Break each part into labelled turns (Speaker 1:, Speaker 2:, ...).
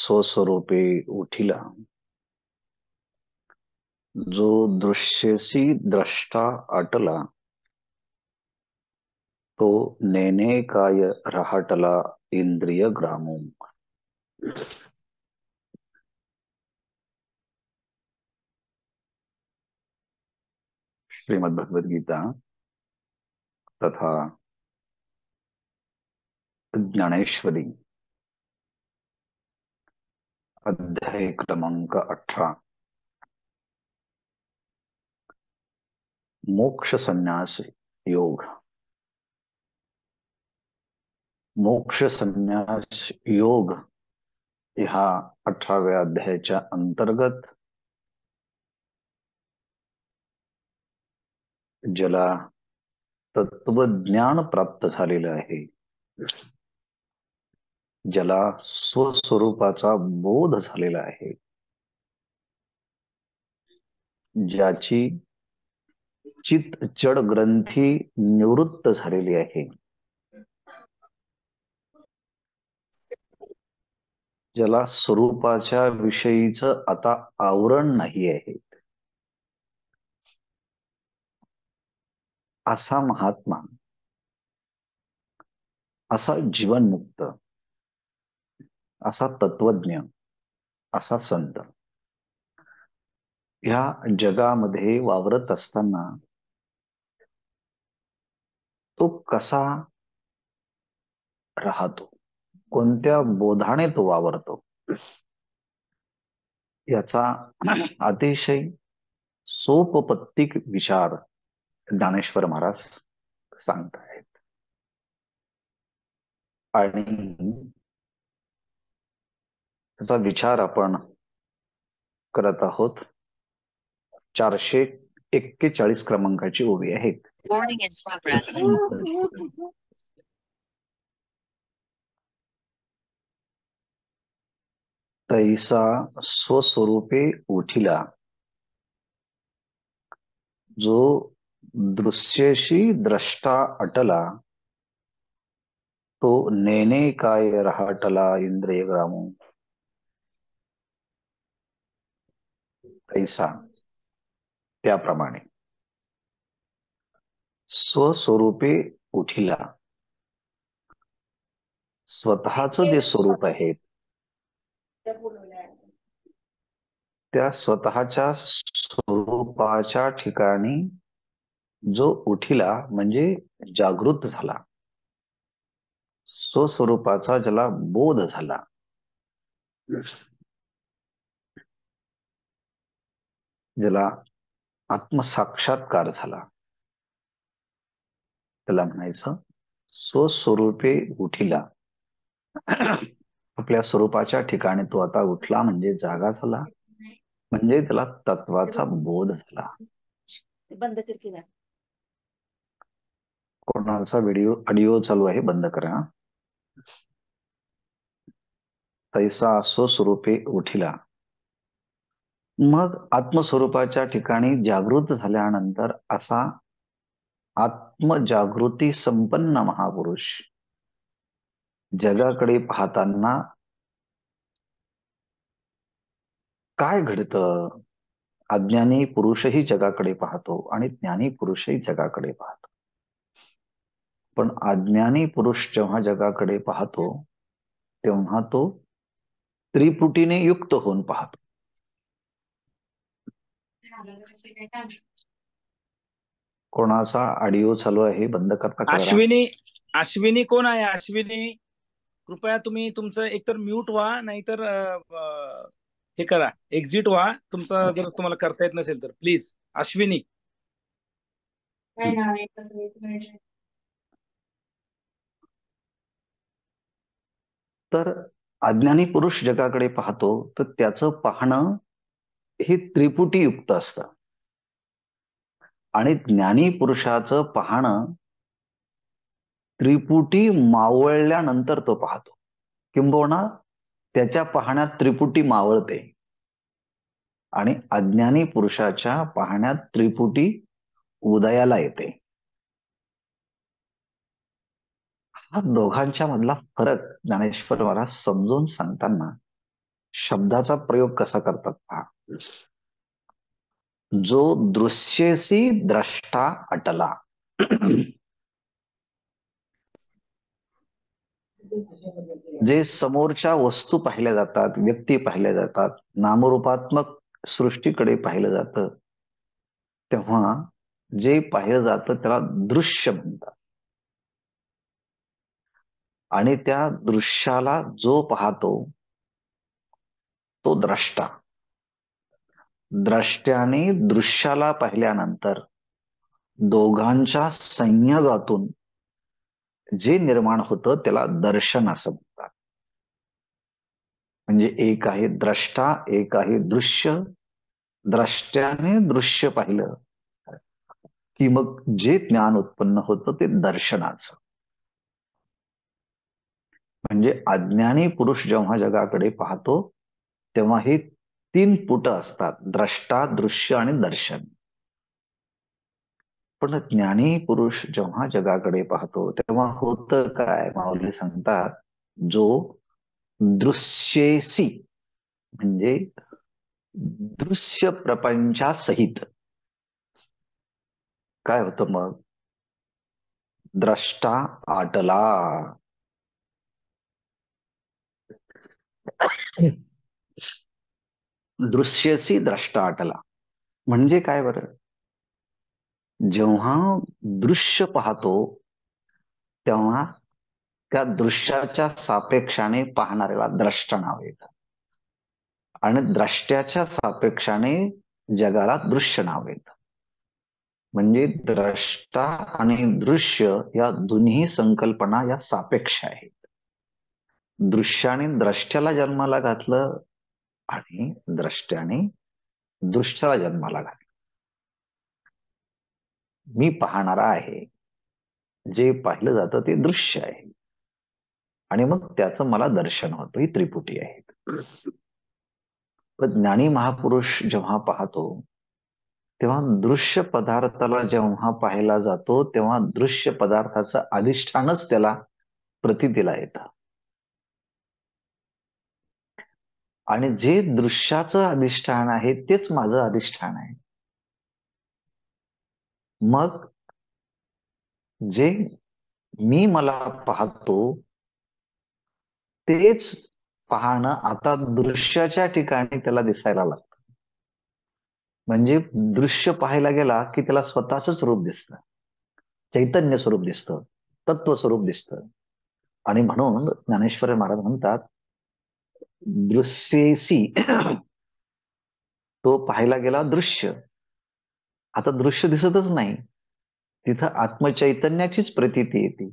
Speaker 1: स्वस्वरूपे उठिला, जो दृश्यसी द्रष्टा अटला, तो नेने काय रहाटला इंद्रिय ग्रामो. श्रीमद् भगवद गीता तथा ज्ञानेश्वरी अध्याय क्रमांक 18, मोक्ष संन्यास योग. मोक्ष संन्यास योग ह्या 18व्या अध्यायाच्या अंतर्गत ज्याला तत्वज्ञान प्राप्त झालेलं आहे, ज्याला स्वस्वरूपाचा बोध झालेला आहे, ज्याची चित जड ग्रंथी निवृत्त झालेली आहे, ज्याला स्वरूपाच्या विषयीचं आता आवरण नाही आहे, असा महात्मा, असा जीवनमुक्त, असा तत्वज्ञ, असा संत ह्या जगामध्ये वावरत असताना तो कसा राहतो, कोणत्या बोधाने तो वावरतो, याचा अतिशय सोपपत्तिक विचार ज्ञानेश्वर महाराज सांगत आहेत. आणि त्याचा विचार आपण करत आहोत. 441 क्रमांकाची ओवी आहे. तैसा स्वस्वरूपे उठिला, जो दृश्यशी द्रष्टा अटला, तो नेने काय रहाटला इंद्रिय ग्रामो. तैसा त्याप्रमाणे स्वस्वरूपे उठिला, स्वतःच जे स्वरूप आहे त्या स्वतःच्या स्वरूपाच्या ठिकाणी जो उठिला म्हणजे जागृत झाला, स्वस्वरूपाचा ज्याला बोध झाला, ज्याला आत्मसाक्षात्कार झाला, त्याला म्हणायचं स्वस्वरूपे उठिला. आपल्या स्वरूपाच्या ठिकाणी तो आता उठला म्हणजे जागा झाला, म्हणजे त्याला तत्वाचा बोध झाला.
Speaker 2: बंद कर.
Speaker 1: कोणाचा ऑडिओ चालू आहे, बंद करा. तैसा स्वस्वरूपे उठिला, मग आत्मस्वरूपाच्या ठिकाणी जागृत झाल्यानंतर असा आत्मजागृती संपन्न महापुरुष जगाकडे पाहताना काय घडतं? अज्ञानी पुरुषही जगाकडे पाहतो आणि ज्ञानी पुरुषही जगाकडे पाहतो. पण अज्ञानी पुरुष जेव्हा जगाकडे पाहतो तेव्हा तो त्रिपुटीने युक्त होऊन पाहतो. कोणाचा ऑडिओ चालू आहे, बंद करता का?
Speaker 3: अश्विनी कोण आहे? अश्विनी, कृपया तुम्ही तुमचं एकतर म्यूट व्हा, नाहीतर हे करा, एक्झिट व्हा. तुमचा जर तुम्हाला करता येत नसेल तर प्लीज. अश्विनी.
Speaker 1: तर अज्ञानी पुरुष जगाकडे पाहतो तर त्याचं पाहणं हे त्रिपुटी युक्त असतं आणि ज्ञानी पुरुषाचं पाहणं त्रिपुटी मावळल्यानंतर तो पाहतो, किंबहुना त्याच्या पाहण्यात त्रिपुटी मावळते आणि अज्ञानी पुरुषाच्या पाहण्यात त्रिपुटी उदयाला येते. हा दोघांच्या मधला फरक ज्ञानेश्वर महाराज समजून सांगताना शब्दाचा प्रयोग कसा करतात पहा. जो दृश्यसी द्रष्टा अटला. जे समोरच्या वस्तू पाहिल्या जातात, व्यक्ती पाहिल्या जातात, नामरूपात्मक सृष्टीकडे पाहिलं जातं, तेव्हा जे पाहिलं जातं त्याला दृश्य म्हणतात. आणि त्या दृश्याला जो पाहतो तो द्रष्टा. द्रष्ट्याने दृश्याला पाहिल्यानंतर दोघांच्या संयोगातून जे निर्माण होतं त्याला दर्शन असं म्हणतात. म्हणजे एक आहे द्रष्टा, एक आहे दृश्य. द्रष्ट्याने दृश्य पाहिलं की मग जे ज्ञान उत्पन्न होतं ते दर्शनाचं. म्हणजे अज्ञानी पुरुष जेव्हा जगाकडे पाहतो तेव्हा हे 3 पुट असतात, द्रष्टा, दृश्य आणि दर्शन. पण ज्ञानी पुरुष जेव्हा जगाकडे पाहतो तेव्हा होतं काय, माऊली सांगतात, जो दृश्येसी म्हणजे दृश्य प्रपंचासहित काय होतं मग, द्रष्टा आटला. दृश्यसी द्रष्टा आटला म्हणजे काय बरं, जेव्हा दृश्य पाहतो तेव्हा त्या दृश्याच्या सापेक्षाने पाहणाऱ्याला द्रष्टा नाव येतं आणि द्रष्ट्याच्या सापेक्षाने जगाला दृश्य नाव येतं. म्हणजे द्रष्टा आणि दृश्य या दोन्ही संकल्पना या सापेक्ष आहेत. दृश्याने द्रष्ट्याला जन्माला घातलं आणि द्रष्ट्याने दृश्याला जन्माला घातलं. मी पाहणारा आहे, जे पाहिलं जातं ते दृश्य आहे आणि मग त्याचं मला दर्शन होतं. ही त्रिपुटी आहेत. पण ज्ञानी महापुरुष जेव्हा पाहतो तेव्हा दृश्य पदार्थाला जेव्हा पाहायला जातो तेव्हा दृश्य पदार्थाचं अधिष्ठानच त्याला प्रतीतीला येतं. आणि जे दृश्याचं अधिष्ठान आहे तेच माझं अधिष्ठान आहे. मग जे मी मला पाहतो तेच पाहणं आता दृश्याच्या ठिकाणी त्याला दिसायला लागतं. म्हणजे दृश्य पाहायला गेला की त्याला स्वतःच रूप दिसतं, चैतन्य स्वरूप दिसतं, तत्व स्वरूप दिसतं. आणि म्हणून ज्ञानेश्वर महाराज म्हणतात दृश्येसी तो पाहायला गेला दृश्य. आता दृश्य दिसतच नाही, तिथं आत्मचैतन्याचीच प्रतीती येते.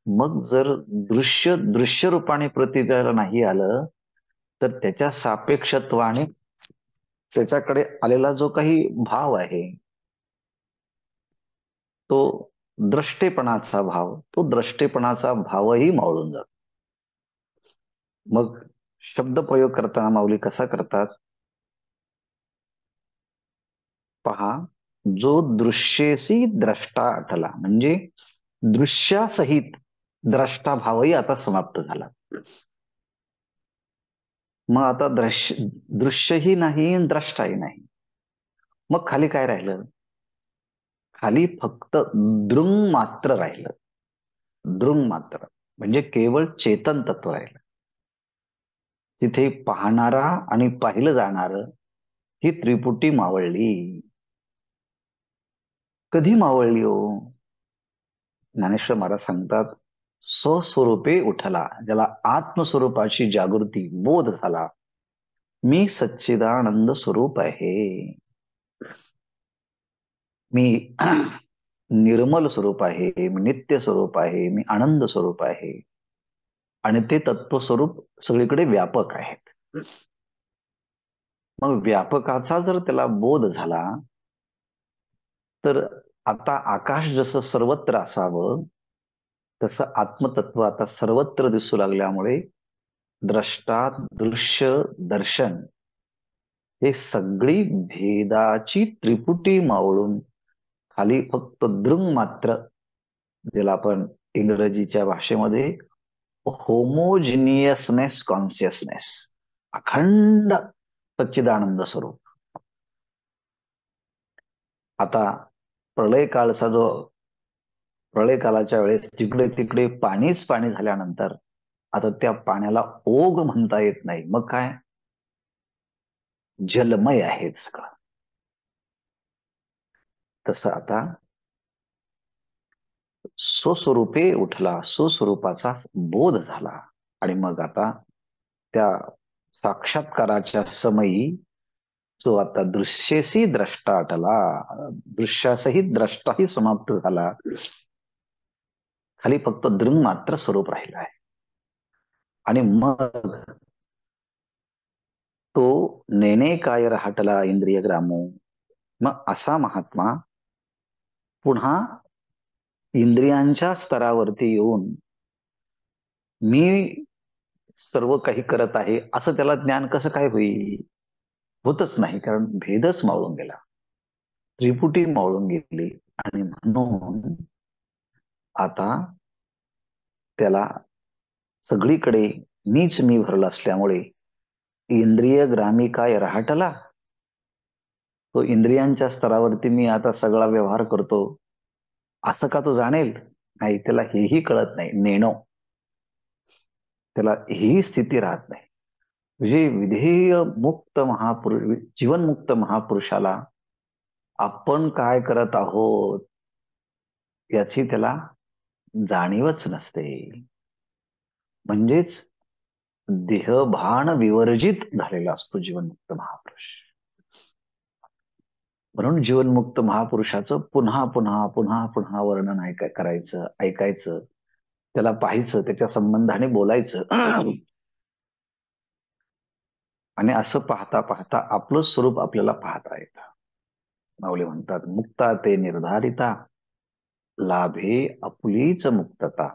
Speaker 1: मग जर दृश्य दृश्य रूपाने प्रतीतीला नाही आलं तर त्याच्या सापेक्षत्वाने त्याच्याकडे आलेला जो काही भाव आहे तो द्रष्टेपणाचा भाव, तो द्रष्टेपणाचा भावही मावळून जातो. मग शब्द प्रयोग करताना माऊली कसा करतात पहा. जो दृश्येसी द्रष्टा आठला म्हणजे दृश्यासहित द्रष्टा भावही आता समाप्त झाला. मग आता दृश्यही नाही, द्रष्टाही नाही. मग खाली काय राहिलं, खाली फक्त दृंग मात्र राहिलं. दृंग मात्र म्हणजे केवळ चेतन तत्व राहिलं. तिथे पाहणारा आणि पाहिलं जाणार ही त्रिपुटी मावळली. कधी मावळली हो, ज्ञानेश्वर महाराज सांगतात स्वस्वरूपे उठला, ज्याला आत्मस्वरूपाची जागृती बोध झाला. मी सच्चिदानंद स्वरूप आहे, मी निर्मल स्वरूप आहे, मी नित्य स्वरूप आहे, मी आनंद स्वरूप आहे. आणि ते तत्वस्वरूप सगळीकडे व्यापक आहेत. मग व्यापकाचा जर त्याला बोध झाला तर आता आकाश जसं सर्वत्र असावं तसं आत्मतत्व आता सर्वत्र दिसू लागल्यामुळे द्रष्टा, दृश्य, दर्शन हे सगळी भेदाची त्रिपुटी मावळून खाली फक्त दृंग मात्र, ज्याला आपण इंग्रजीच्या भाषेमध्ये होमोजिनियसनेस कॉन्शियसनेस, अखंड सच्चिदानंद स्वरूप. आता प्रलय काळचा जो प्रलय कालाच्या वेळेस जिकडे तिकडे पाणीच पाणी झाल्यानंतर आता त्या पाण्याला ओघ म्हणता येत नाही, मग काय, जलमय आहे सगळं. तसं आता स्वस्वरूपे उठला, स्वस्वरूपाचा बोध झाला आणि मग आता त्या साक्षात्काराच्या समयी जो आता दृश्यसी द्रष्टा आटला, दृश्यासही द्रष्टाही समाप्त झाला, खाली फक्त दृंग मात्र स्वरूप राहिला आहे. आणि मग तो नेने काय राहटला इंद्रिय ग्रामो. मग असा महात्मा पुन्हा इंद्रियांच्या स्तरावरती येऊन मी सर्व काही करत आहे असं त्याला ज्ञान कसं काय होईल? होतच नाही, कारण भेदच मावळून गेला, त्रिपुटी मावळून गेली. आणि म्हणून आता त्याला सगळीकडे मीच मी भरला असल्यामुळे इंद्रिय ग्रामी काय राहटला, तो इंद्रियांच्या स्तरावरती मी आता सगळा व्यवहार करतो असं का तो जाणेल? नाही, त्याला हेही कळत नाही. नेणो, त्याला ही स्थिती राहत नाही. म्हणजे विधेय मुक्त महापुरुष, जीवनमुक्त महापुरुषाला आपण काय करत आहोत याची त्याला जाणीवच नसते. म्हणजेच देहभान विवर्जित झालेला असतो जीवनमुक्त महापुरुष. म्हणून जीवनमुक्त महापुरुषाचं पुन्हा पुन्हा पुन्हा पुन्हा वर्णन करायचं, ऐकायचं, त्याला पाहायचं, त्याच्या संबंधाने बोलायचं. आणि असं पाहता पाहता आपलं स्वरूप आपल्याला पाहता येतं. माऊली म्हणतात, मुक्ता ते निर्धारिता, लाभे आपुलीच मुक्तता,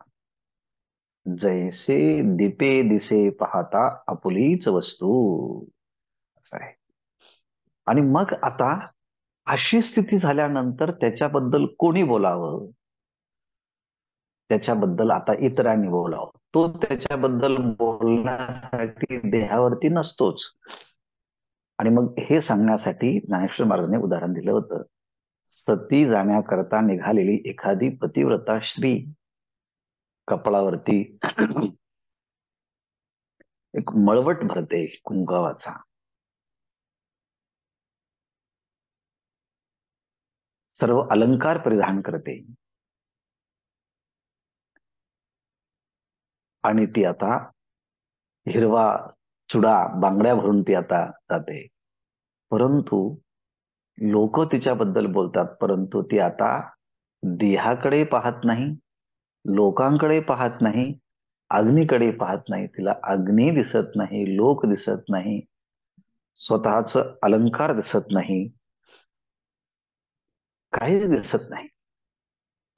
Speaker 1: जैसे दीपे दिसे पाहता आपुलीच वस्तू. असं आहे. आणि मग आता अशी स्थिती झाल्यानंतर त्याच्याबद्दल कोणी बोलावं? त्याच्याबद्दल आता इतरांनी बोलावं. तो त्याच्याबद्दल बोलण्यासाठी देहावरती नसतोच. आणि मग हे सांगण्यासाठी ज्ञानेश्वर महाराजांनी उदाहरण दिलं होतं. सती जाण्याकरता निघालेली एखादी पतिव्रता स्त्री कपाळावरती एक मळवट भरते कुंकवाचा, सर्व अलंकार परिधान करते आणि ती आता हिरवा चुडा बांगड्या भरून ती आता जाते. परंतु लोक तिच्याबद्दल बोलतात, परंतु ती आता देहाकडे पाहत नाही, लोकांकडे पाहत नाही, अग्नीकडे पाहत नाही. तिला अग्नी दिसत नाही, लोक दिसत नाही, स्वतःच अलंकार दिसत नाही, काहीच दिसत नाही.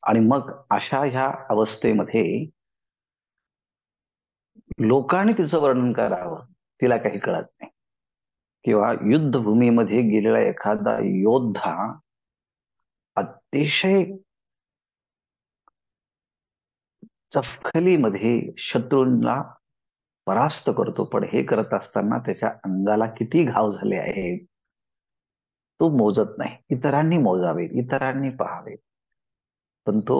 Speaker 1: आणि मग अशा ह्या अवस्थेमध्ये लोकांनी तिचं वर्णन करावं, तिला काही कळत नाही. किंवा युद्धभूमीमध्ये गेलेला एखादा योद्धा अतिशय चपखलीमध्ये शत्रूंना परास्त करतो, पण हे करत असताना त्याच्या अंगाला किती घाव झाले आहेत तो मोजत नाही. इतरांनी मोजावेत, इतरांनी पाहावेत. पण तो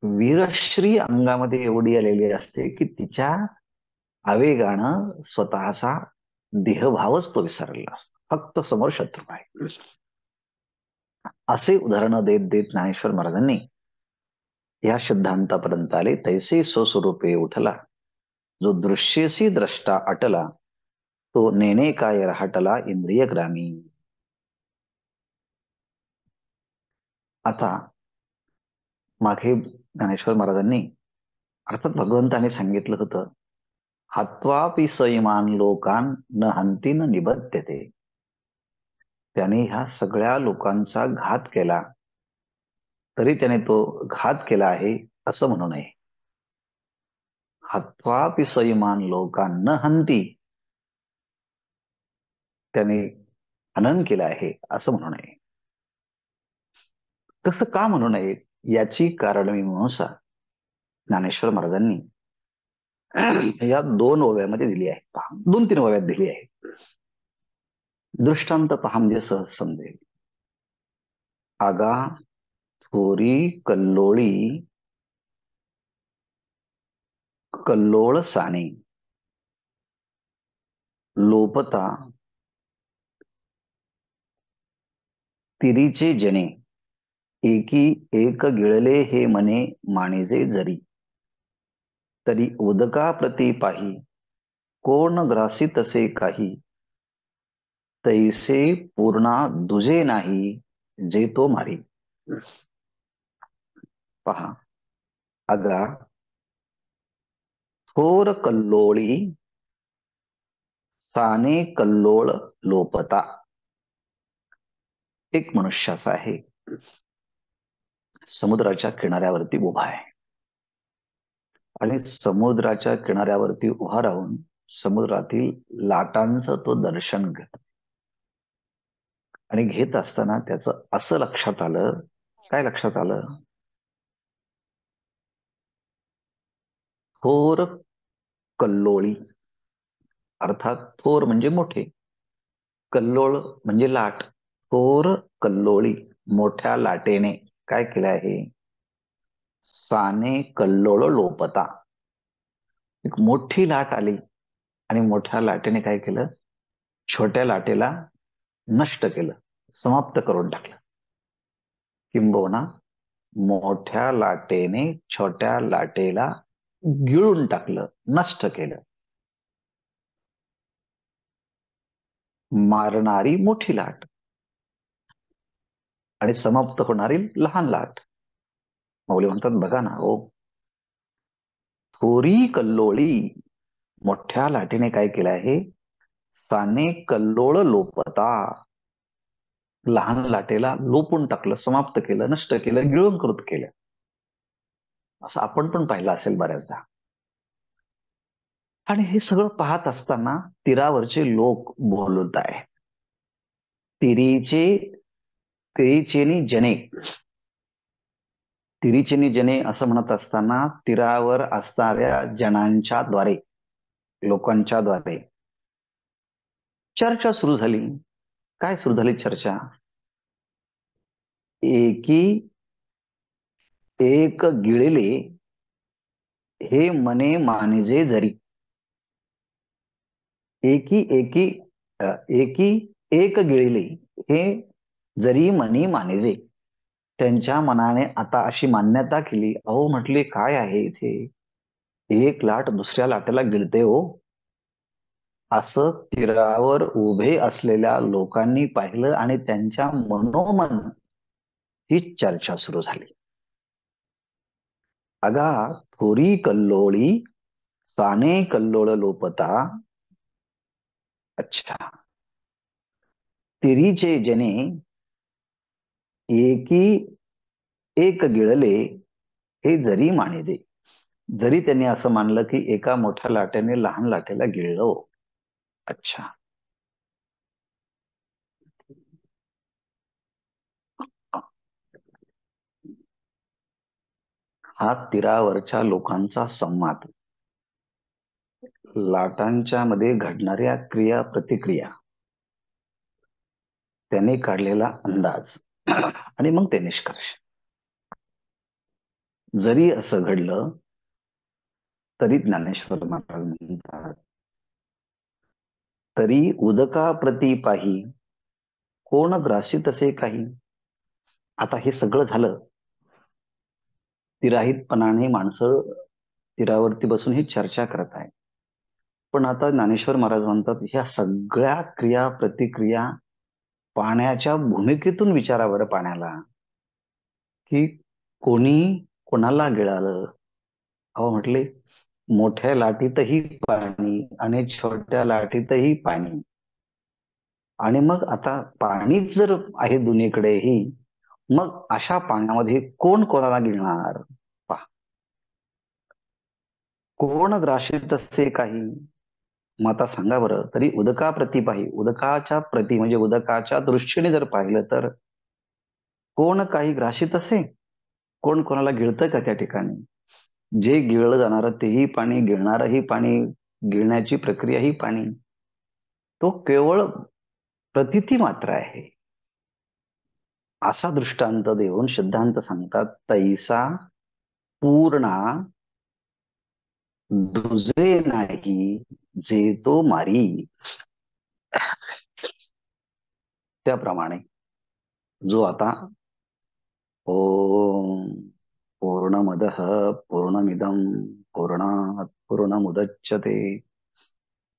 Speaker 1: वीरश्री अंगामध्ये एवढी आलेली असते की तिच्या आवेगानं स्वतःचा देहभावच तो विसरलेला असतो, फक्त समोर शत्रू आहे. असे उदाहरणं देत देत ज्ञानेश्वर महाराजांनी या सिद्धांतापर्यंत आले. तैसे स्वस्वरूपे उठला, जो दृश्यसी द्रष्टा अटला, तो नेणे काय राहटला इंद्रिय ग्रामी. आता मागे ज्ञानेश्वर महाराजांनी, अर्थात भगवंताने सांगितलं होतं, हत्वापि सैमान लोकान न हंती न निबध्यते. त्याने ह्या सगळ्या लोकांचा घात केला तरी त्याने तो घात केला आहे असं म्हणू नये. हत्वापि सैमान लोकान न हंती, त्याने हनन केलं आहे असं म्हणू नये. तसं का म्हणू नये याची कारणमीमांसा ज्ञानेश्वर महाराजांनी या 2 ओव्यामध्ये दिली आहे. पहा, 2-3 ओव्यात दिली आहे. दृष्टांत पहा म्हणजे सहज समजेल. आगा थोरी कल्लोळी कल्लोळ साने लोपता तिरीचे जने एकी एक गिळले हे मने माणिजे जरी तरी उदका प्रती पाही कोण ग्रासी तसे काही तैसे पूर्णा दुजे नाही जे तो मारी. पहा, अगा थोर कल्लोळी साने कल्लोळ लोपता. एक मनुष्याचा आहे, समुद्राच्या किनाऱ्यावरती उभा आहे आणि समुद्राच्या किनाऱ्यावरती उभा राहून समुद्रातील लाटांचं तो दर्शन घेतो. आणि घेत असताना त्याचं असं लक्षात आलं, काय लक्षात आलं? थोर कल्लोळी, अर्थात थोर म्हणजे मोठे, कल्लोळ म्हणजे लाट. थोर कल्लोळी, मोठ्या लाटेने काय केलं आहे? साने कल्लोळ लोपता. एक मोठी लाट आली आणि मोठ्या लाटेने काय केलं? छोट्या लाटेला नष्ट केलं, समाप्त करून टाकलं. किंबहुना मोठ्या लाटेने छोट्या लाटेला गिळून टाकलं, नष्ट केलं. मारणारी मोठी लाट आणि समाप्त होणारी लहान लाट. माऊली म्हणतात बघा ना हो, थोरी कल्लोळी, मोठ्या लाटेने काय केलं आहे? साने कल्लोळ लोपता, लहान लाटेला लोपून टाकलं, समाप्त केलं, नष्ट केलं, गिळंकृत केलं. असं आपण पण पाहिलं असेल बऱ्याचदा. आणि हे सगळं पाहत असताना तीरावरचे लोक बोलत आहे. तिरीचेनी जने, तिरीचेनी जने असं म्हणत असताना तीरावर असणाऱ्या जनांच्या द्वारे, लोकांच्या द्वारे चर्चा सुरू झाली. काय सुरू झाली चर्चा? एकी एक गिळले हे मने मानिजे जरी. एकी एक गिळले हे जरी मनी मानिजे. त्यांच्या मनाने आता अशी मान्यता केली, अहो म्हटले काय आहे इथे, एक लाट दुसऱ्या लाटेला गिळते हो. असं तीरावर उभे असलेल्या लोकांनी पाहिलं आणि त्यांच्या मनोमन ही चर्चा सुरू झाली. अगा थोरी कल्लोळी साने कल्लोळ लोपता. अच्छा, तिरीचे जने एकी एक गिळले हे जरी मानिजे. जरी त्यांनी असं मानलं की एका मोठ्या लाटेने लहान लाटेला गिळलं. अच्छा, हा तीरावरच्या लोकांचा संवाद, लाटांच्या मध्ये घडणाऱ्या क्रिया प्रतिक्रिया, त्याने काढलेला अंदाज आणि मग ते निष्कर्ष. जरी असं घडलं तरी ज्ञानेश्वर महाराज म्हणतात, तरी उदका प्रती पाही कोण ग्रासी तसे काही. आता हे सगळं झालं, तिराहितपणाने माणसं तीरावरती बसून ही चर्चा करत आहे. पण आता ज्ञानेश्वर महाराज म्हणतात, ह्या सगळ्या क्रिया प्रतिक्रिया पाण्याच्या भूमिकेतून विचारावर पाण्याला, की कोणी कोणाला गिळालं. अहो म्हटले, मोठ्या लाटीतही पाणी आणि छोट्या लाटीतही पाणी. आणि मग आता पाणीच जर आहे दोन्हीकडेही, मग अशा पाण्यामध्ये कोण कोणाला गिळणार? पहा, कोण ग्रासित तसे काही. मग आता सांगा बरं, तरी उदका प्रती पाही, उदकाच्या प्रती म्हणजे उदकाच्या दृष्टीने जर पाहिलं तर कोण काही ग्रासित असे, कोण कोणाला गिळतं का त्या ठिकाणी? जे गिळलं जाणारं तेही पाणी, गिळणारही पाणी, गिळण्याची प्रक्रिया ही पाणी. तो केवळ प्रतीती मात्र आहे. असा दृष्टांत देऊन सिद्धांत सांगतात, तैसा पूर्णा दुजे नाही जे तो मारी. त्याप्रमाणे जो आता ओम पूर्णमदः पूर्णमिदं पूर्णात् पूर्णमुदच्यते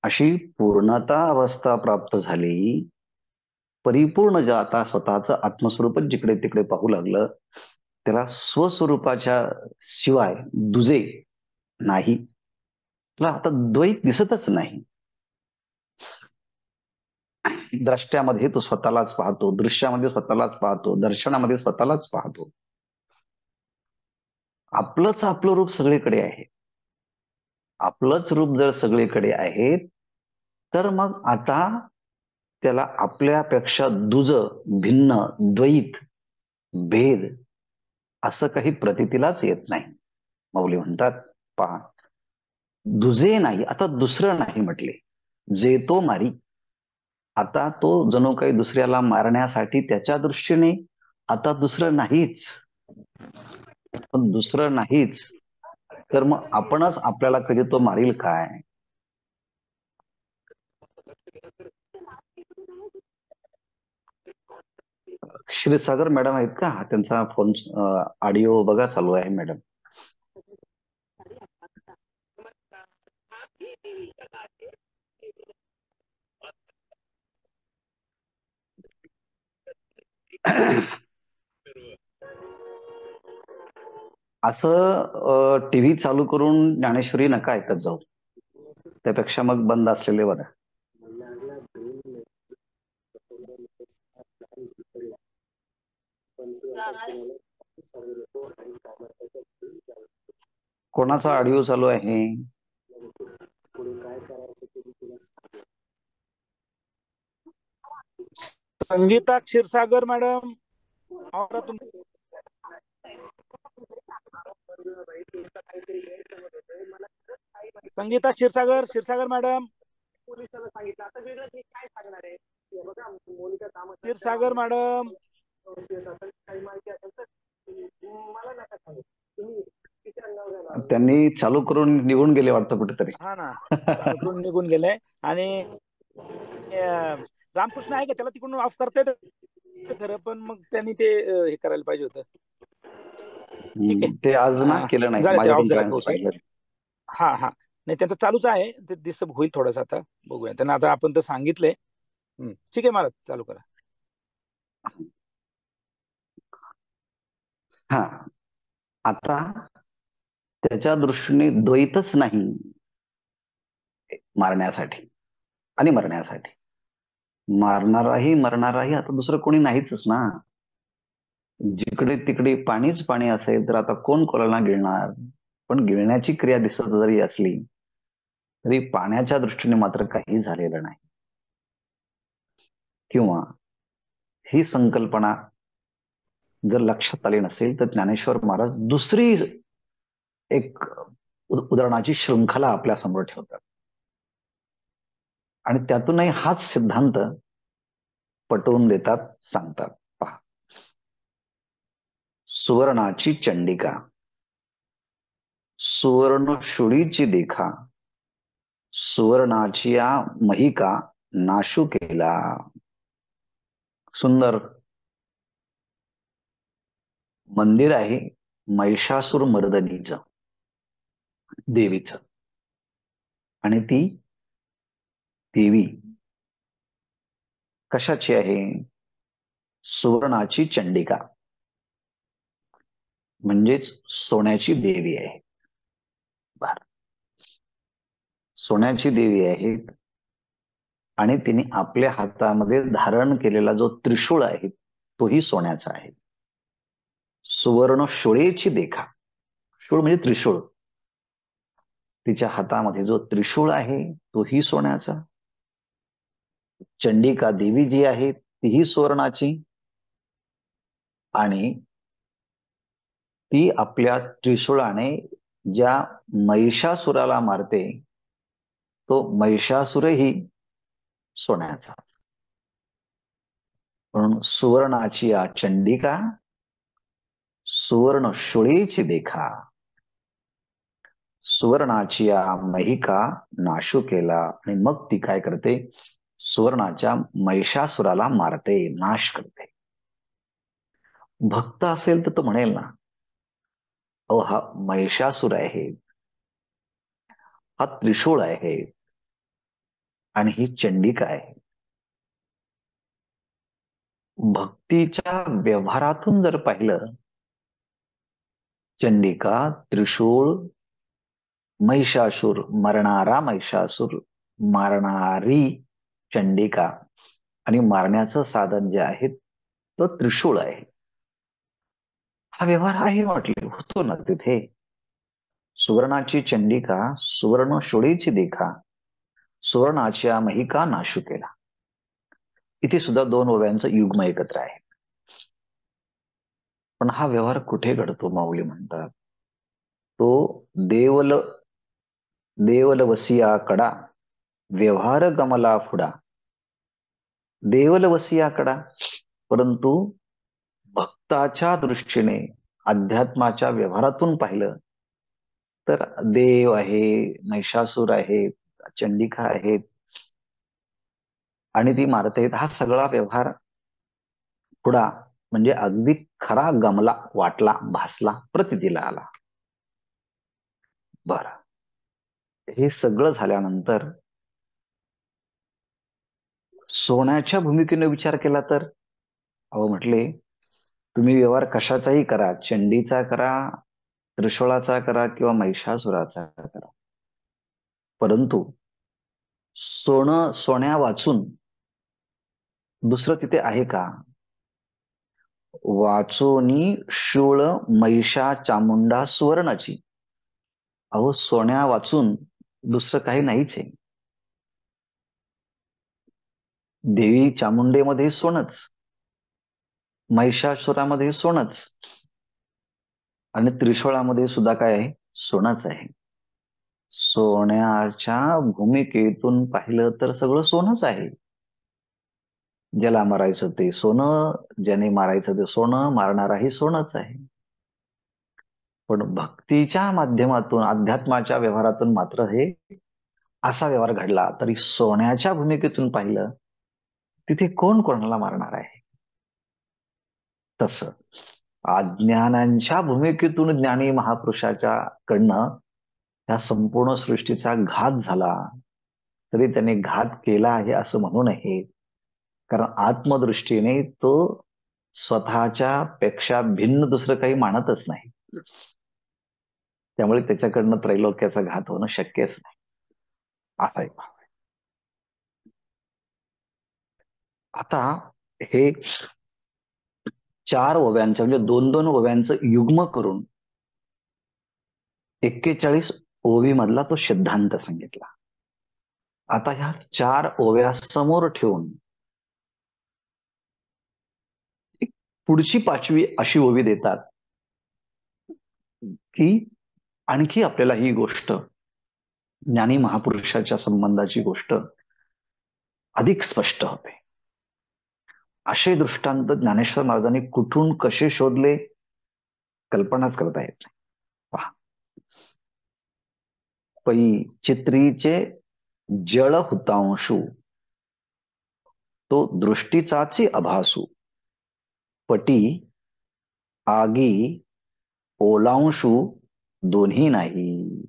Speaker 1: अशी पूर्णता अवस्था प्राप्त झाली, परिपूर्ण जे आता स्वतःचं आत्मस्वरूपच जिकडे तिकडे पाहू लागलं, त्याला स्वस्वरूपाच्या शिवाय दुजे नाही. तुला आता द्वैत दिसतच नाही. द्रष्ट्यामध्ये तो स्वतःलाच पाहतो, दृश्यामध्ये स्वतःलाच पाहतो, दर्शनामध्ये स्वतःलाच पाहतो. आपलंच आपलं रूप सगळीकडे आहे. आपलंच रूप जर सगळीकडे आहे, तर मग आता त्याला आपल्यापेक्षा दुज, भिन्न, द्वैत, भेद असं काही प्रतीतीलाच येत नाही. माऊली म्हणतात, पहा, दुजे नाही, आता दुसरं नाही म्हटले, जे तो मारी. आता तो जणू काही दुसऱ्याला मारण्यासाठी त्याच्या दृष्टीने आता दुसरं नाहीच. पण दुसरं नाहीच तर मग आपणच आपल्याला कधी तो मारील काय? क्षीरसागर मॅडम आहेत का? त्यांचा फोन ऑडिओ बघा चालू आहे मॅडम. असं टीव्ही चालू करून ज्ञानेश्वरी नका ऐकत जाऊ. त्यापेक्षा मग बंद असलेले बरं. कोणाचा ऑडिओ चालू आहे?
Speaker 3: संगीता क्षीरसागर मॅडम, आवरा तुम. Sangeeta Kshirsagar madam, Kshirsagar madam.
Speaker 1: त्यांनी चालू करून निघून गेले वाटतं कुठेतरी.
Speaker 3: हा ना, चालू करून निघून गेले. आणि रामकृष्ण आहे का? त्याला तिकडून ऑफ करता येतं खरं, पण मग त्यांनी ते हे करायला पाहिजे होतं. ठीक आहे,
Speaker 1: ते आज ना केलं नाही,
Speaker 3: झालं ते ऑफ
Speaker 1: माझ्याकडून
Speaker 3: झालं
Speaker 1: करायचं
Speaker 3: बहुतेक.
Speaker 1: सांगितलं.
Speaker 3: हा हा, नाही त्यांचं चालूच आहे, ते डिस्टर्ब होईल थोडंसं. आता बघूया, त्यांना आता आपण तर सांगितलंय. ठीक आहे, महाराज चालू करा.
Speaker 1: हा, आता त्याच्या दृष्टीने द्वैतच नाही मारण्यासाठी आणि मरण्यासाठी. मारणाराही मरणाराही आता दुसरं कोणी नाहीच ना. जिकडे तिकडे पाणीच पाणी असेल तर आता कोण कोणाला गिळणार? पण गिळण्याची क्रिया दिसत जरी असली तरी पाण्याच्या दृष्टीने मात्र काही झालेलं नाही. किंवा ही संकल्पना जर लक्षात आली नसेल तर ज्ञानेश्वर महाराज दुसरी एक उदाहरणाची शृंखला आपल्या समोर ठेवतात आणि त्यातूनही हाच सिद्धांत पटवून देतात, सांगतात. पहा, सुवर्णाची चंडिका, सुवर्ण शुळीची देखा, सुवर्णाची महिका नाशू केला. सुंदर मंदिर आहे महिषासूर मर्दनीचं, देवीचं. आणि ती देवी कशाची आहे? सुवर्णाची चंडिका, म्हणजेच सोन्याची देवी आहे. बर, सोन्याची देवी आहे. आणि तिने आपल्या हातामध्ये धारण केलेला जो त्रिशूळ आहे तोही सोन्याचा आहे. सुवर्ण शूळेची देखा, शूळ म्हणजे त्रिशूळ. तिच्या हातामध्ये जो त्रिशूळ आहे तोही सोन्याचा. चंडिका देवी जी आहे तीही सुवर्णाची. आणि ती आपल्या त्रिशूळाने ज्या महिषासुराला मारते तो महिषासुरही सोन्याचा. म्हणून सुवर्णाची या चंडिका, सुवर्ण शुळीची देखा, सुवर्णाची या महिका नाशू केला. आणि मग ती काय करते, सुवर्णाच्या महिषासुराला मारते, नाश करते. भक्त असेल तर तो म्हणेल ना, अहो हा महिषासुर आहे, हा त्रिशूळ आहे आणि ही चंडिका आहे. भक्तीच्या व्यवहारातून जर पाहिलं, चंडिका, त्रिशूळ, महिषासुर, मरणारा महिषासुर, मारणारी चंडिका आणि मारण्याचं साधन जे आहे तो त्रिशूळ आहे. हा व्यवहार आहे म्हटले, होतो ना तिथे. सुवर्णाची चंडिका, सुवर्ण शोळीची देखा, सुवर्णाच्या महिका नाशू केला. इथे सुद्धा दोन ओव्यांचं युग्म एकत्र आहे. पण हा व्यवहार कुठे घडतो माऊली म्हणतात, तो देवल वसिया कडा, व्यवहार गमला फुडा. देवल वसिया कडा, परंतु भक्ताच्या दृष्टीने अध्यात्माच्या व्यवहारातून पाहिलं तर देव आहे, महिषासूर आहे, चंडिका आहेत आणि ती मारते. हा सगळा व्यवहार पुढा म्हणजे अगदी खरा गमला, वाटला, भासला, प्रतितीला आला. बर, हे सगळं झाल्यानंतर सोन्याच्या भूमिकेने विचार केला तर, अहो म्हटले तुम्ही व्यवहार कशाचाही करा, चंडीचा करा, त्रिशूळाचा करा किंवा महिषासुराचा करा, परंतु सोन्या वाचून दुसरं तिथे आहे का? वाचोनी शूळ महिषा चामुंडा सुवर्णाची. अहो सोन्या वाचून दुसरं काही नाहीच आहे. देवी चामुंडेमध्ये सोनच, महिषासुरामध्ये सोनच आणि त्रिशूळामध्ये सुद्धा काय आहे, सोनच आहे. सोन्याच्या भूमिकेतून पाहिलं तर सगळं सोनच आहे. ज्याला मारायचं ते सोनं, ज्याने मारायचं ते सोनं, मारणाराही सोनच आहे. पण भक्तीच्या माध्यमातून, अध्यात्माच्या व्यवहारातून मात्र हे असा व्यवहार घडला. तरी सोन्याच्या भूमिकेतून पाहिलं तिथे कोण कोणाला मारणार आहे? तसं अज्ञानांच्या भूमिकेतून ज्ञानी महापुरुषाच्या कडनं या संपूर्ण सृष्टीचा घात झाला, तरी त्याने घात केला आहे असं म्हणू नये. कारण आत्मदृष्टीने तो स्वतःच्या पेक्षा भिन्न दुसरं काही मानतच नाही. त्यामुळे त्याच्याकडनं त्रैलोक्याचा घात होणं शक्यच नाही. असा एक भाव आहे. आता हे 4 ओव्यांचं म्हणजे 2-2 ओव्यांचं युग्म करून 41 ओवी मधला तो सिद्धांत सांगितला. आता ह्या 4 ओव्या समोर ठेवून पुढची 5वी अशी ओवी देतात की आणखी आपल्याला ही गोष्ट, ज्ञानी महापुरुषाच्या संबंधाची गोष्ट अधिक स्पष्ट होते. असे दृष्टांत ज्ञानेश्वर महाराजांनी कुठून कसे शोधले कल्पनाच करता येत नाही. पहा, पै चित्रीचे जळ हुतांशू, तो दृष्टीचाची अभासू, पटी आगी ओलांशू दोन्ही नाही.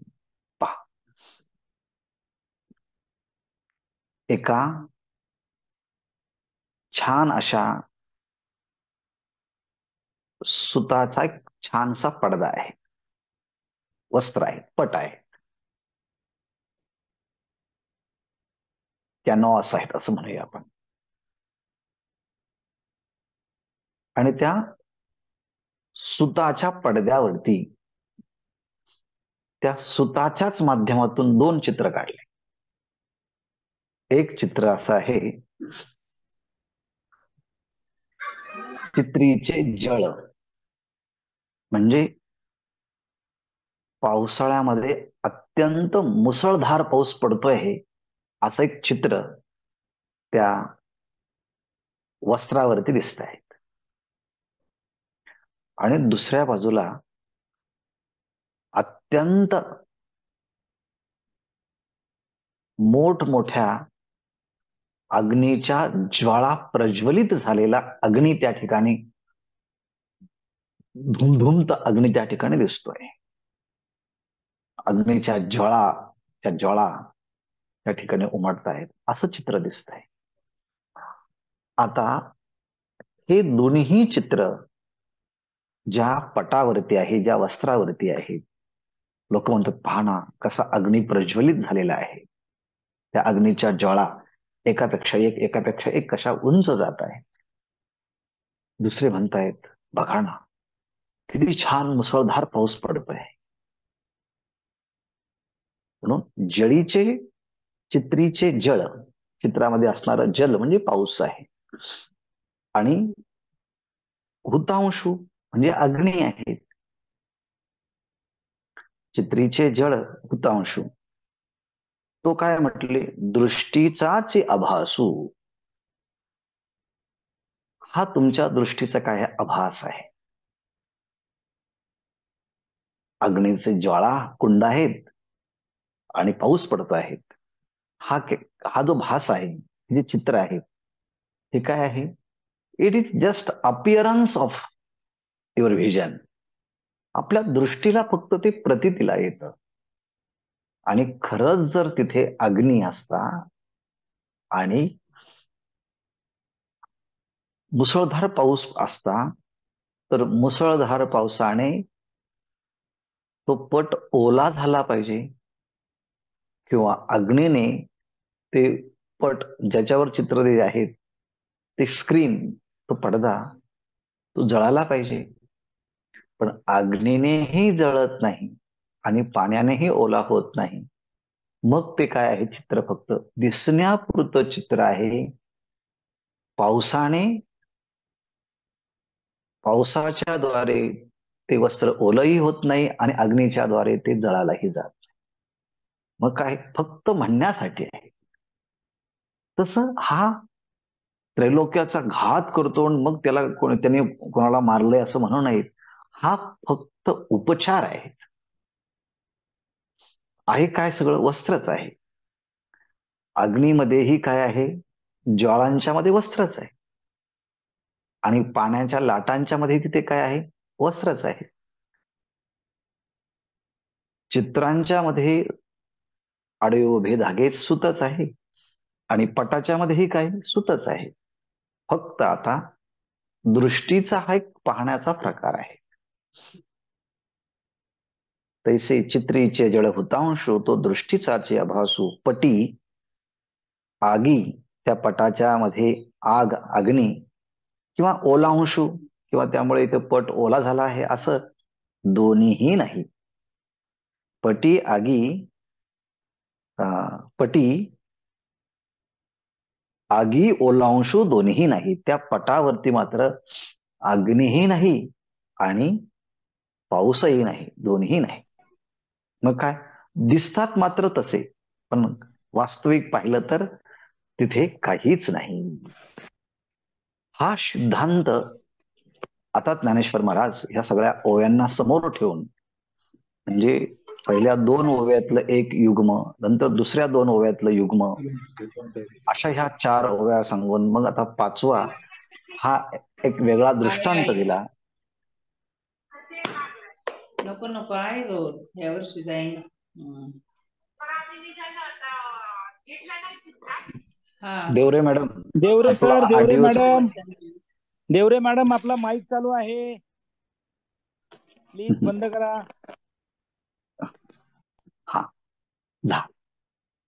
Speaker 1: पहा, एका छान अशा सुताचा एक छानसा पडदा आहे, वस्त्र आहे, पट आहे, कॅनॉस आहेत असं म्हणूया आपण. आणि त्या सुताच्या पडद्यावरती त्या सुताच्याच माध्यमातून 2 चित्र काढले. एक चित्र असं आहे, चित्रीचे जळ म्हणजे पावसाळ्यामध्ये अत्यंत मुसळधार पाऊस पडतोय हे असं एक चित्र त्या वस्त्रावरती दिसत आहे. आणि दुसऱ्या बाजूला अत्यंत मोठमोठ्या अग्नीच्या ज्वाळा प्रज्वलित झालेला अग्नी त्या ठिकाणी, धुमधुमत अग्नी त्या ठिकाणी दिसतोय. अग्नीच्या ज्वाळा त्या ठिकाणी उमटत आहेत असं चित्र दिसत आहे. आता हे दोन्ही चित्र ज्या पटावरती आहे, ज्या वस्त्रावरती आहे, लोक म्हणतात पहा ना कसा अग्नी प्रज्वलित झालेला आहे. त्या अग्नीच्या ज्वाळा एकापेक्षा एक कशा उंच जात आहे. दुसरे म्हणतायत बघा ना किती छान मुसळधार पाऊस पडतोय. म्हणून चित्रीचे जळ, चित्रामध्ये असणारं जल म्हणजे पाऊस आहे. आणि हुतांशु म्हणजे अग्नी आहे. चित्रीचे जळ हुतांशु, तो काय म्हटले, दृष्टीचाचे आभासू. हा तुमच्या दृष्टीचा काय आभास आहे. अग्नीचे ज्वाळा कुंड आहेत आणि पाऊस पडतो आहे. हा जो भास आहे, जे चित्र आहे, हे काय आहे. It is just appearance of your vision. आपल्या दृष्टीला फक्त ते प्रतीतीला येतं. आणि खरंच जर तिथे अग्नी असता आणि मुसळधार पाऊस असता तर मुसळधार पावसाने तो पट ओला झाला पाहिजे, किंवा अग्नीने ते पट ज्याच्यावर चित्र आहेत ते स्क्रीन, तो पडदा, तो जळाला पाहिजे. पण अग्नीनेही जळत नाही आणि पाण्यानेही ओला होत नाही. मग ते काय आहे, चित्र फक्त दिसण्यापुरतं चित्र आहे. पावसाच्या द्वारे ते वस्त्र ओलही होत नाही आणि अग्नीच्या द्वारे ते जळालाही जात नाही. मग काय फक्त म्हणण्यासाठी आहे. तसं हा त्रैलोक्याचा घात करतो मग त्याने कोणाला मारलंय असं म्हणू नये. हा फक्त उपचार आहे. काय सगळं वस्त्रच आहे. अग्नीमध्येही काय आहे, ज्वाळांच्या मध्ये वस्त्रच आहे. आणि पाण्याच्या लाटांच्या मध्ये तिथे काय आहे, वस्त्रच आहे. चित्रांच्या मध्ये आडवे उभे धागे सुतच आहे आणि पटाच्या मध्येही काय सुतच आहे. फक्त आता दृष्टीचा हा एक पाहण्याचा प्रकार आहे. तैसे चित्रीचे जळ हुतांशु तो दृष्टीचाचे आभासू. पटी आगी, त्या पटाच्या मध्ये आग, अग्नी, किंवा ओलांशू, किंवा त्यामुळे इथे पट ओला झाला आहे असं दोन्हीही नाही. पटी आगी ओलांशू दोन्ही नाही. त्या पटावरती मात्र अग्नीही नाही आणि पाऊसही नाही, दोन्ही नाही. मग काय दिसतात मात्र तसे, पण वास्तविक पाहिलं तर तिथे काहीच नाही. हा सिद्धांत आता ज्ञानेश्वर महाराज ह्या सगळ्या ओव्यांना समोर ठेवून, म्हणजे पहिल्या 2 ओव्यातलं एक युग्म, नंतर दुसऱ्या 2 ओव्यातलं युग्म, अशा ह्या 4 ओव्या सांगून मग आता 5वा हा एक वेगळा दृष्टांत दिला.
Speaker 2: नको आहे गो, या वर्षी जाईन.
Speaker 1: देवरे मॅडम,
Speaker 3: देवरे सर, देवरे
Speaker 1: ऑडिओचा
Speaker 3: मॅडम, देवरे मॅडम, आपला माईक चालू आहे, प्लीज बंद करा.
Speaker 1: हा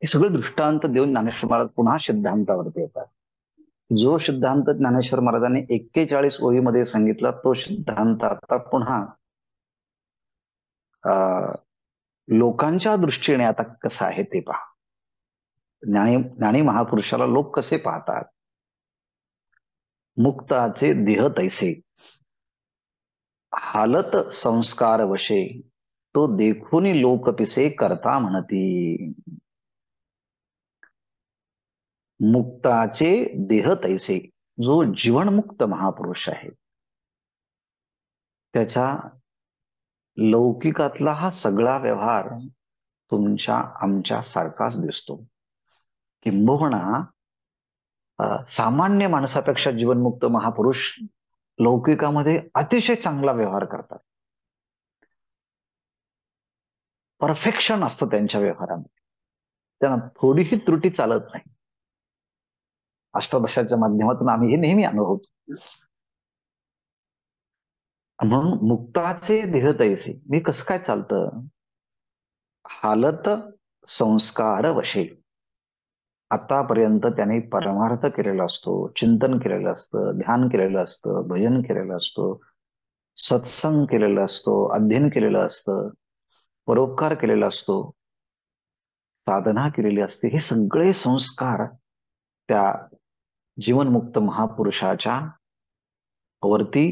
Speaker 1: हे सगळं दृष्टांत देऊन ज्ञानेश्वर महाराज पुन्हा सिद्धांतावरती येतात. जो सिद्धांत ज्ञानेश्वर महाराजांनी 41 ओळीमध्ये सांगितला तो सिद्धांत आता पुन्हा लोकांच्या दृष्टीने आता कसं आहे ते पहा. ज्ञानी महापुरुषाला लोक कसे पाहतात. मुक्ताचे देह तैसे हालत संस्कार वशे, तो देखून लोक पिसे करता म्हणती. मुक्ताचे देह तैसे, जो जीवनमुक्त महापुरुष आहे त्याच्या लौकिकातला हा सगळा व्यवहार तुमच्या आमच्या सारखाच दिसतो. किंबहुना सामान्य माणसापेक्षा जीवनमुक्त महापुरुष लौकिकामध्ये अतिशय चांगला व्यवहार करतात. परफेक्शन असतं त्यांच्या व्यवहारामध्ये, त्यांना थोडीही त्रुटी चालत नाही. अष्टादशाच्या माध्यमातून आम्ही हे नेहमी अनुभवतो. म्हणून मुक्ताचे देह तैसे, मी कसं काय चालतं, हालत संस्कार वशे. आतापर्यंत त्याने परमार्थ केलेला असतो, चिंतन केलेलं असतं, ध्यान केलेलं असतं, भजन केलेलं असतं, सत्संग केलेला असतो, अध्ययन केलेलं असतं, परोपकार केलेला असतो, साधना केलेली असते. हे सगळे संस्कार त्या जीवनमुक्त महापुरुषाच्या वरती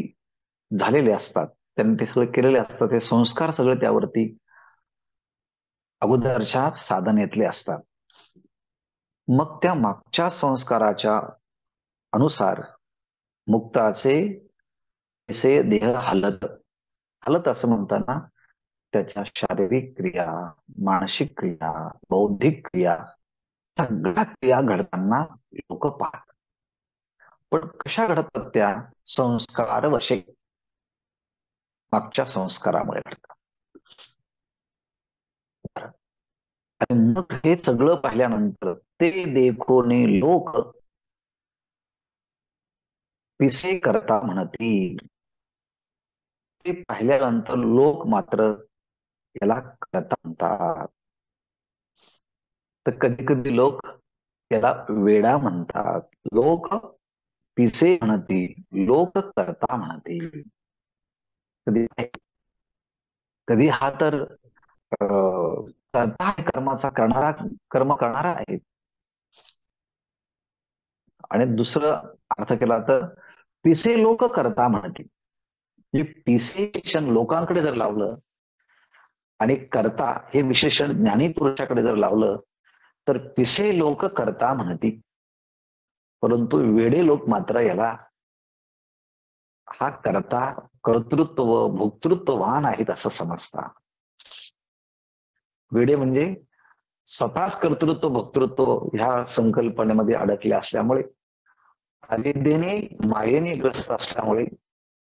Speaker 1: झालेले असतात. त्यांनी ते सगळे केलेले असतात. ते संस्कार सगळे त्यावरती अगोदरच्या साधनेतले असतात. मग त्या मागच्या संस्काराच्या अनुसार मुक्ताचे तैसे देह हालत. हालत असं म्हणताना त्याच्या शारीरिक क्रिया, मानसिक क्रिया, बौद्धिक क्रिया, सगळ्या क्रिया घडताना लोक पाहतात. पण कशा घडतात त्या? संस्कार वशे, मागच्या संस्कारामुळे घडतात. आणि मग हे सगळं पाहिल्यानंतर ते देखून लोक पिसे करता म्हणतील. ते पाहिल्यानंतर लोक मात्र याला करता म्हणतात. तर कधी कधी लोक याला वेडा म्हणतात. लोक पिसे म्हणतील, लोक करता म्हणतील. कधी कधी हा तर करता आहे, कर्माचा करणारा, कर्म करणारा आहे. आणि दुसरं अर्थ केला तर पिसे लोक करता म्हणतील. पिसे विशेषण लोकांकडे जर लावलं आणि करता हे विशेषण ज्ञानी पुरुषाकडे जर लावलं तर पिसे लोक करता म्हणतील. परंतु वेडे लोक मात्र याला हा करता, कर्तृत्व, भोक्तृत्ववान आहेत असं समजतात. वेडे म्हणजे स्वतःच कर्तृत्व भोक्तृत्व ह्या संकल्पनेमध्ये अडकले असल्यामुळे, अविद्येने मायेने ग्रस्त असल्यामुळे,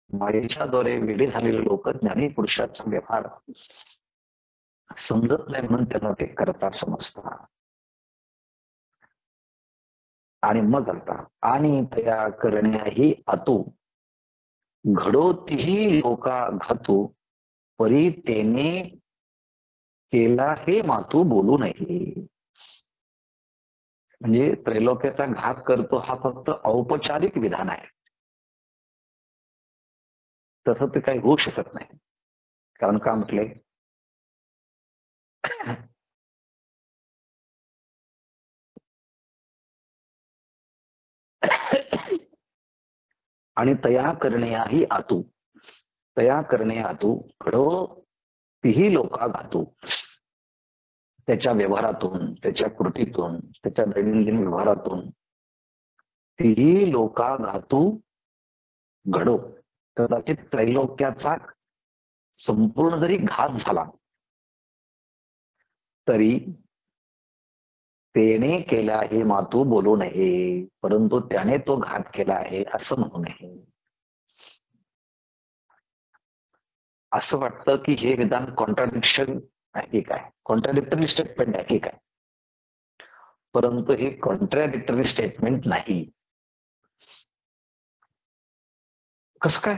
Speaker 1: मायेच्या द्वारे वेडे झालेले लोक ज्ञानी पुरुषाचा व्यवहार समजत नाही म्हणून त्यांना ते करता समजतात. आणि मग आता आणि तया करण्याही आतू घडोतीही लोका घातू, परी तेने केला हे मातू बोलू नये. म्हणजे त्रैलोक्याचा घात करतो हा फक्त औपचारिक विधान आहे. तसं ते काही होऊ शकत नाही. कारण का म्हटले, आणि तया करण्याही आतू, तया करणे आतू घडो तीही लोका घातू. त्याच्या व्यवहारातून, त्याच्या कृतीतून, त्याच्या दैनंदिन व्यवहारातून तीही लोका घातू घडो. कदाचित त्रैलोक्याचा संपूर्ण जरी घात झाला तरी तेने केला हे मातू बोलू नये. परंतु त्याने तो घात केला आहे असं म्हणू नये. असं वाटतं की हे विधान कॉन्ट्राडिक्शन आहे काय, कॉन्ट्राडिक्टरी स्टेटमेंट आहे काय, परंतु हे कॉन्ट्राडिक्टरी स्टेटमेंट नाही. कसं काय?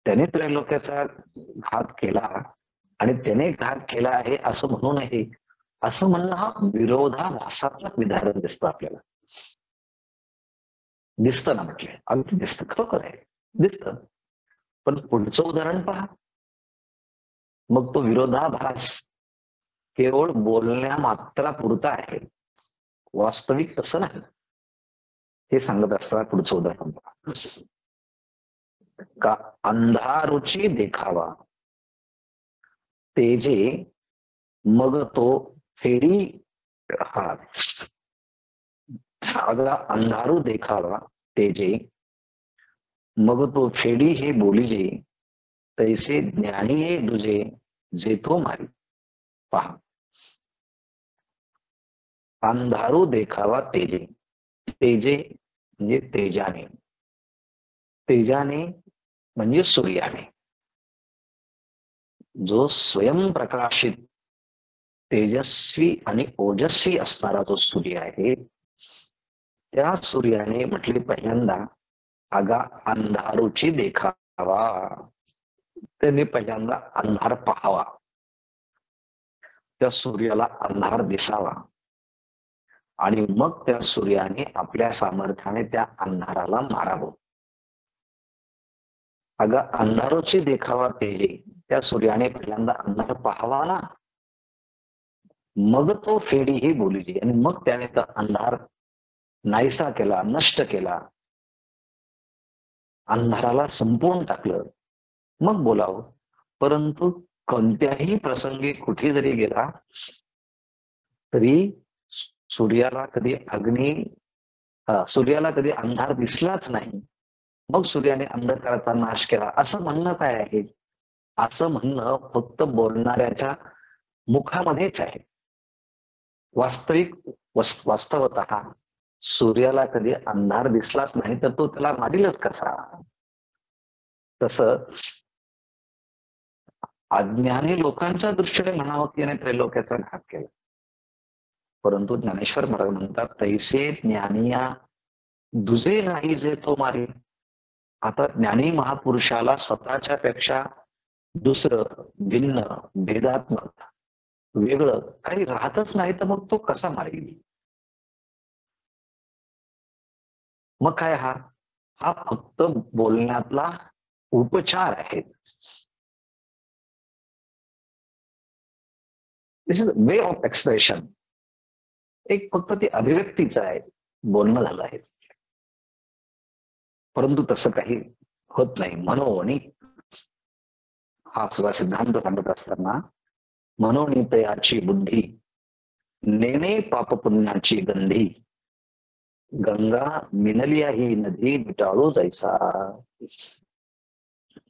Speaker 1: त्याने त्रैलोक्याचा घात केला आणि त्याने घात केला आहे असं म्हणू नये, असं म्हणणं हा विरोधाभासात्मक विधान दिसतं आपल्याला. दिसतं ना, म्हटलं अगदी दिसतं, खरोखर आहे, दिसतं. पण पुढचं उदाहरण पहा. मग तो विरोधाभास केवळ बोलण्या मात्रा पुरता आहे, वास्तविक तसं नाही. हे सांगत असताना पुढचं उदाहरण पहा. का अंधारुची देखावा, तेजे मग तो फेडी हा अगा अंधारू देखावा तेजे मग तो फेडी हे बोलीजे तैसे ज्ञानी हे दुजे जे तो मारी. पहा, अंधारू देखावा तेजे. तेजे म्हणजे तेजाने. तेजाने म्हणजे सूर्याने. जो स्वयंप्रकाशित तेजस्वी आणि ओजस्वी असणारा जो सूर्य आहे, त्या सूर्याने म्हटले पहिल्यांदा अगा अंधारूची देखावा. त्यांनी पहिल्यांदा अंधार पाहावा, त्या सूर्याला अंधार दिसावा आणि मग त्या सूर्याने आपल्या सामर्थ्याने त्या अंधाराला मारावं. अगा अंधारोची देखावा तेजे, त्या सूर्याने पहिल्यांदा अंधार पाहावा ना, मग तो फेडी ही बोलीजी, आणि मग त्याने तो अंधार नाहीसा केला, नष्ट केला, अंधाराला संपवून टाकलं, मग बोलावं. परंतु कोणत्याही प्रसंगी कुठे जरी गेला तरी सूर्याला कधी सूर्याला कधी अंधार दिसलाच नाही, मग सूर्याने अंधकाराचा नाश केला असं म्हणणं काय आहे? असं म्हणणं फक्त बोलणाऱ्याच्या मुखामध्येच आहे. वास्तवतः सूर्याला कधी अंधार दिसलाच नाही तर तो त्याला मारीलच कसा? तसं अज्ञानी लोकांच्या दृष्टीने म्हणावं की याने त्रैलोक्याचा घात केला, परंतु ज्ञानेश्वर महाराज म्हणतात तैसे ज्ञानिया दुजे नाही जे तो मारी. आता ज्ञानी महापुरुषाला स्वतःच्या पेक्षा दुसरं, भिन्न, भेदात्मक, वेगळं काही राहतच नाही, तर मग तो कसा मारेल? मग काय हा हा फक्त बोलण्यातला उपचार आहे. दिस इज वे ऑफ एक्सप्रेशन. एक फक्त ती अभिव्यक्तीच आहे, बोलणं झालं आहे. परंतु तसं काही होत नाही. मनोनी हा सगळा सिद्धांत सांगत असताना मनोनी तयाची बुद्धी नेणे पापपुण्याची गंधी गंगा मिनलिया ही नदी मिटाळू जायचा.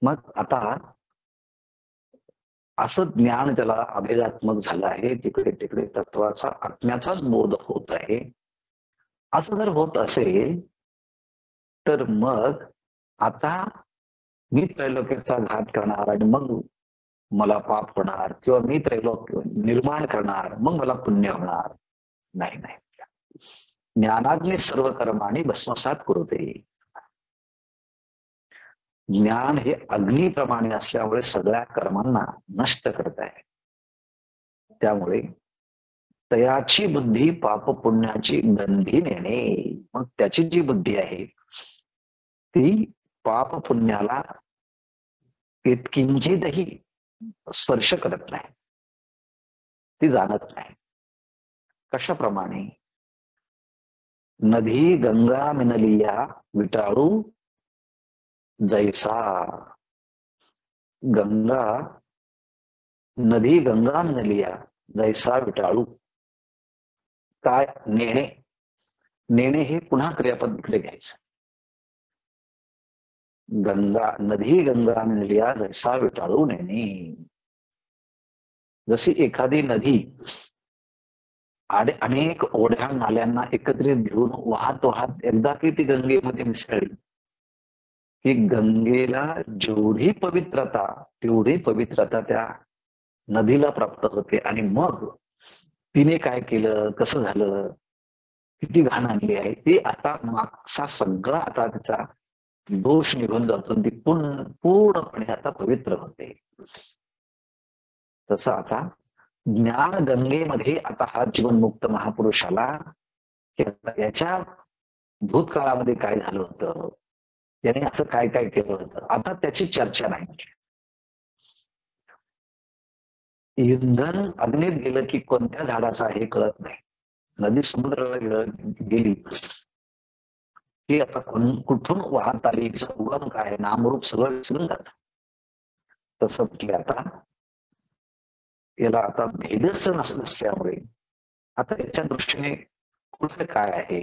Speaker 1: मग आता असं ज्ञान त्याला अभेदात्मक झालं आहे, तिकडे तिकडे तत्वाचा आत्म्याचाच बोध होत आहे. असं जर होत असेल तर मग आता मी त्रैलोक्याचा घात करणार आणि मग मला पाप होणार, किंवा मी त्रैलोक्य निर्माण करणार मग मला पुण्य होणार. नाही नाही, ज्ञानाग्नी सर्व कर्माणी भस्मसात करूते. ज्ञान हे अग्नीप्रमाणे असल्यामुळे सगळ्या कर्मांना नष्ट करत आहे. त्यामुळे तयाची बुद्धी पाप पुण्याची गंधी नेणे. मग त्याची जी बुद्धी आहे ती पाप पुण्याला किंचितही स्पर्श करत नाही, ती जाणत नाही. कशाप्रमाणे? नदी गंगा मिनलिया विटाळू जैसा. गंगा नदी गंगा मिनलिया जैसा विटाळू. काय? नेणे. नेणे हे पुन्हा क्रियापद इकडे घ्यायचं. गंगा नदी गंगा मिनलिया जैसा विटाळू नेणे. जशी एखादी नदी अनेक ओढ्या नाल्यांना एकत्रित घेऊन वाहत वाहत एकदा की ती गंगेमध्ये मिसळली की गंगेला जेवढी पवित्रता तेवढी पवित्रता त्या नदीला प्राप्त होते. आणि मग तिने काय केलं, कसं झालं, किती घाण आणली आहे, ती आता मागचा सगळा आता त्याचा दोष निघून जातो, ती पूर्णपणे आता पवित्र होते. तसं आता ज्ञान गंगेमध्ये आता हा जीवनमुक्त महापुरुषाला याच्या भूतकाळामध्ये काय झालं होतं, याने असं काय काय केलं होतं, आता त्याची चर्चा नाही. इंधन अग्नीत गेलं की कोणत्या झाडाचा हे कळत नाही. नदी समुद्राला गेली की आता कुठून वाहत आली, उगम काय, नामरूप सगळं विसरून जात. तसं म्हटलं आता याला आता भेदच नसल्यामुळे आता याच्या दृष्टीने कुठे काय आहे?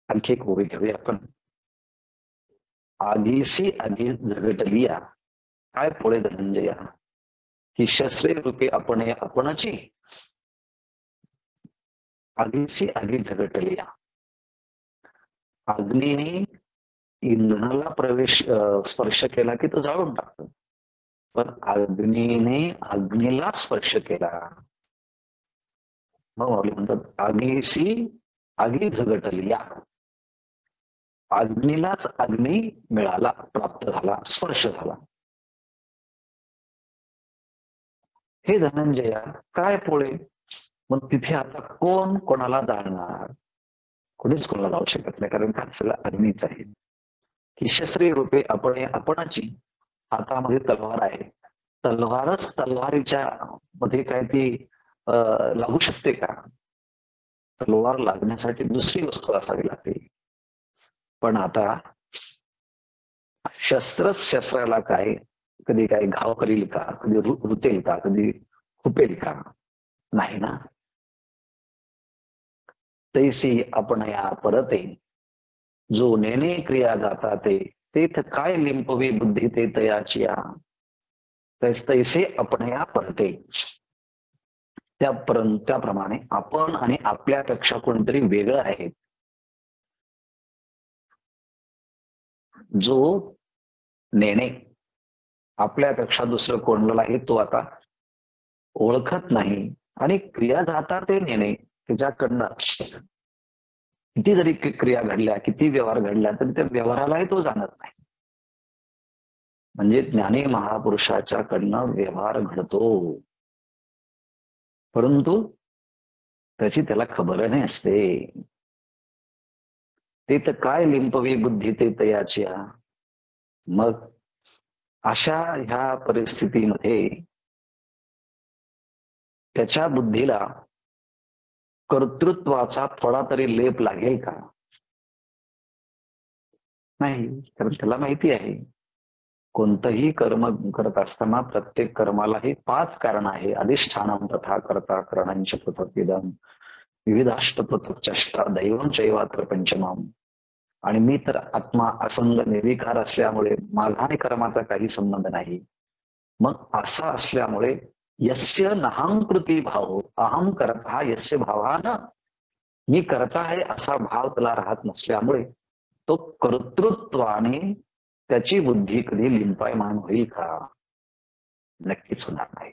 Speaker 1: आणखी एक ओवी घेऊया आपण. आगीसी आगी झगटलिया काय पोळे धनंजया, की शस्त्रे रूपे आपण आपणाची आगीसी आगी झगटलिया. अग्नीने इंधनाला स्पर्श केला की तो जाळून टाकतो, पण अग्नीने अग्नीला स्पर्श केला मग माऊली म्हणतात आगीसी आगी झगटलिया. अग्नीलाच अग्नी मिळाला, प्राप्त झाला, स्पर्श झाला. हे धनंजया काय पोळे. मग तिथे आता कोण कोणाला जाणणार? कोणीच कोणाला जाऊ शकत नाही, कारण का सगळं अग्नीच आहे. की शस्त्रे रूपे आपण आपणाची, हातामध्ये तलवार आहे, तलवारच तलवारीच्या मध्ये काय ती लागू शकते का? तलवार लागण्यासाठी दुसरी वस्तू असावी लागते. पण आता शस्त्रच शस्त्राला काय कधी काय घाव करील का, कधी रुतेल का, कधी खुपेल का? नाही ना. तैसी आपण या परते, जो नेने क्रिया जाता तेथ काय लिंपवे बुद्धी ते तयाचिया. तैसे आपण या परते, त्याप्रमाणे आपण आणि आपल्यापेक्षा कोणतरी वेगळं आहे. जो नेणे, आपल्यापेक्षा दुसरं कोणालाही तो आता ओळखत नाही, आणि क्रिया जाता ते नेणे, त्याच्याकडनं किती जरी क्रिया घडल्या, किती व्यवहार घडला, तरी त्या व्यवहारालाही तो जाणत नाही. म्हणजे ज्ञानी महापुरुषाच्या कडनं व्यवहार घडतो, परंतु त्याची त्याला खबर नाही असते. ते तर काय लिंपवी बुद्धी ते तयाची. मग अशा ह्या परिस्थितीमध्ये त्याच्या बुद्धीला कर्तृत्वाचा थोडा तरी लेप लागेल का? नाही, कारण त्याला माहिती आहे कोणतंही कर्म करत असताना प्रत्येक कर्मालाही 5 कारण आहे. अधिष्ठानम तथा कर्ता करणांच पृथक विधम विविधाष्ट पृथक चष्टा दैवम चैवात्र पंचमम. आणि मी तर आत्मा असंग निर्विकार असल्यामुळे माझा आणि कर्माचा काही संबंध नाही. मग असा असल्यामुळे यस्य नहंकृती भाव अहम करता यस्य भावान, मी करता आहे असा भाव त्याला राहत नसल्यामुळे तो कर्तृत्वाने त्याची बुद्धी कधी लिंपायमान होईल का? नक्कीच होणार नाही.